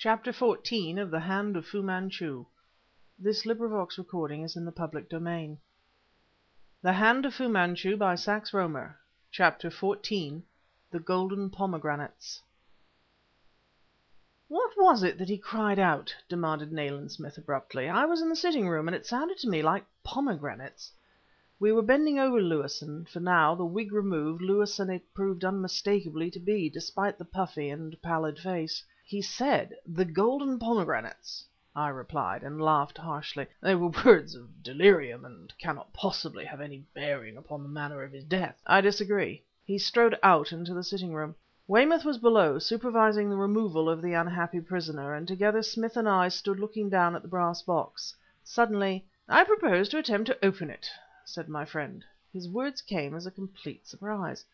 Chapter 14 of The Hand of Fu-Manchu. The Hand of Fu-Manchu by Sax Rohmer. Chapter 14 The Golden Pomegranates. "What was it that he cried out?" demanded Nayland Smith abruptly. "I was in the sitting room, and it sounded to me like pomegranates." We were bending over Lewison, for now, the wig removed, Lewison it proved unmistakably to be, despite the puffy and pallid face. "He said, 'the golden pomegranates,'" I replied, and laughed harshly. "They were words of delirium, and cannot possibly have any bearing upon the manner of his death." "I disagree." He strode out into the sitting room. Weymouth was below, supervising the removal of the unhappy prisoner, and together Smith and I stood looking down at the brass box. Suddenly "I propose to attempt to open it," said my friend. His words came as a complete surprise.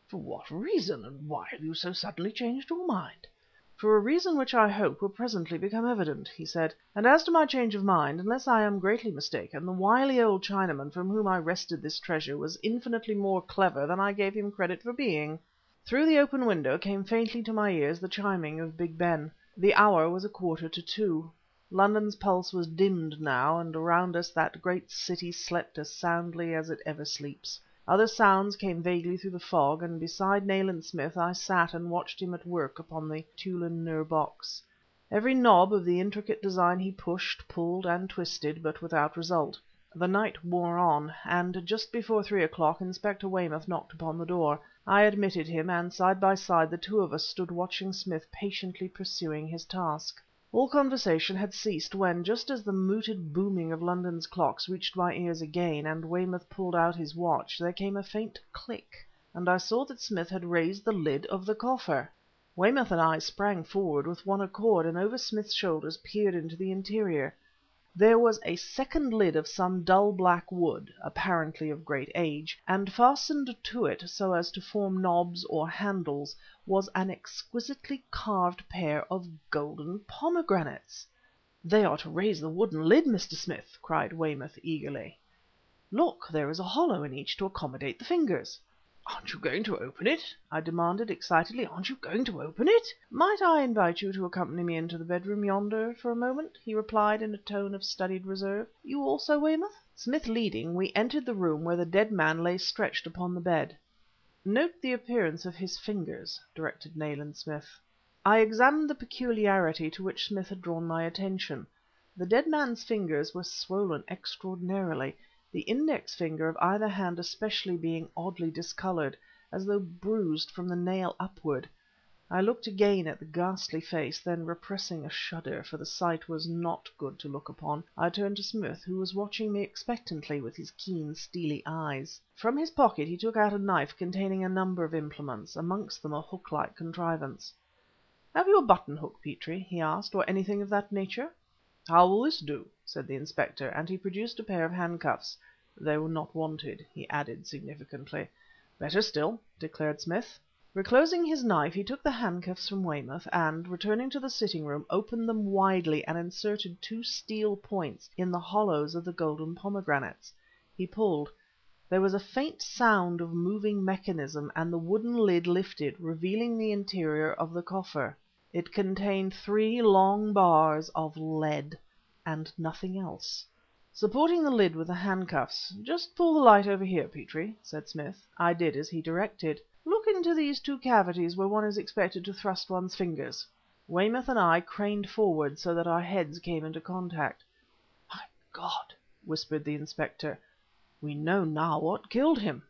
"For what reason, and why have you so suddenly changed your mind?" "For a reason which I hope will presently become evident," he said. "And as to my change of mind, unless I am greatly mistaken, the wily old Chinaman from whom I wrested this treasure was infinitely more clever than I gave him credit for being." Through the open window came faintly to my ears the chiming of Big Ben. The hour was 1:45. London's pulse was dimmed now, and around us that great city slept as soundly as it ever sleeps. Other sounds came vaguely through the fog, and beside Nayland Smith I sat and watched him at work upon the Tûlun Nûr box. Every knob of the intricate design he pushed, pulled, and twisted, but without result. The night wore on, and just before 3 o'clock Inspector Weymouth knocked upon the door. I admitted him, and side by side the two of us stood watching Smith patiently pursuing his task. All conversation had ceased when, just as the muted booming of London's clocks reached my ears again, and Weymouth pulled out his watch, there came a faint click, and I saw that Smith had raised the lid of the coffer. Weymouth and I sprang forward with one accord, and over Smith's shoulders peered into the interior. There was a second lid of some dull black wood, apparently of great age, and fastened to it so as to form knobs or handles, was an exquisitely carved pair of golden pomegranates. "They are to raise the wooden lid, Mr. Smith," cried Weymouth eagerly. "Look, there is a hollow in each to accommodate the fingers." "Aren't you going to open it?" I demanded excitedly. "Aren't you going to open it?" "Might I invite you to accompany me into the bedroom yonder for a moment?" he replied in a tone of studied reserve. "You also, Weymouth?" Smith leading, we entered the room where the dead man lay stretched upon the bed. "Note the appearance of his fingers," directed Nayland Smith. I examined the peculiarity to which Smith had drawn my attention. The dead man's fingers were swollen extraordinarily, the index finger of either hand especially being oddly discoloured, as though bruised from the nail upward. I looked again at the ghastly face, then repressing a shudder, for the sight was not good to look upon, I turned to Smith, who was watching me expectantly with his keen, steely eyes. From his pocket he took out a knife containing a number of implements, amongst them a hook-like contrivance. "Have you a button hook, Petrie?" he asked, "or anything of that nature?" "How will this do?" said the Inspector, and he produced a pair of handcuffs. "They were not wanted," he added significantly. "Better still," declared Smith. Reclosing his knife, he took the handcuffs from Weymouth, and, returning to the sitting room, opened them widely and inserted two steel points in the hollows of the golden pomegranates. He pulled. There was a faint sound of moving mechanism, and the wooden lid lifted, revealing the interior of the coffer. It contained 3 long bars of lead, and nothing else. Supporting the lid with the handcuffs "Just pull the light over here, Petrie," said Smith. I did as he directed. "Look into these 2 cavities where one is expected to thrust one's fingers." Weymouth and I craned forward so that our heads came into contact. "My God!" whispered the Inspector, "we know now what killed him."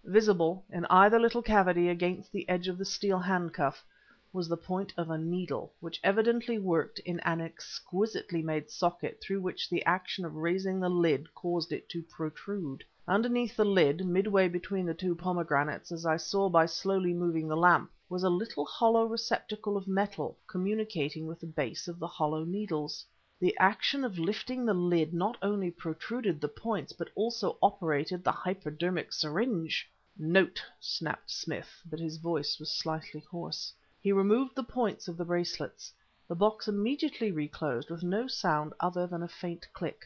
Visible in either little cavity against the edge of the steel handcuff was the point of a needle, which evidently worked in an exquisitely made socket through which the action of raising the lid caused it to protrude. Underneath the lid, midway between the 2 pomegranates, as I saw by slowly moving the lamp, was a little hollow receptacle of metal, communicating with the base of the hollow needles. The action of lifting the lid not only protruded the points, but also operated the hypodermic syringe. "Note!" snapped Smith, but his voice was slightly hoarse. He removed the points of the bracelets. The box immediately reclosed with no sound other than a faint click.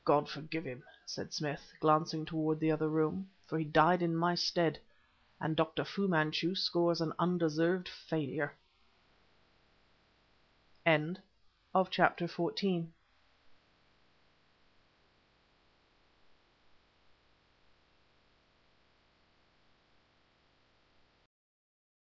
"God forgive him," said Smith, glancing toward the other room, "for he died in my stead, and Dr. Fu-Manchu scores an undeserved failure." CHAPTER 15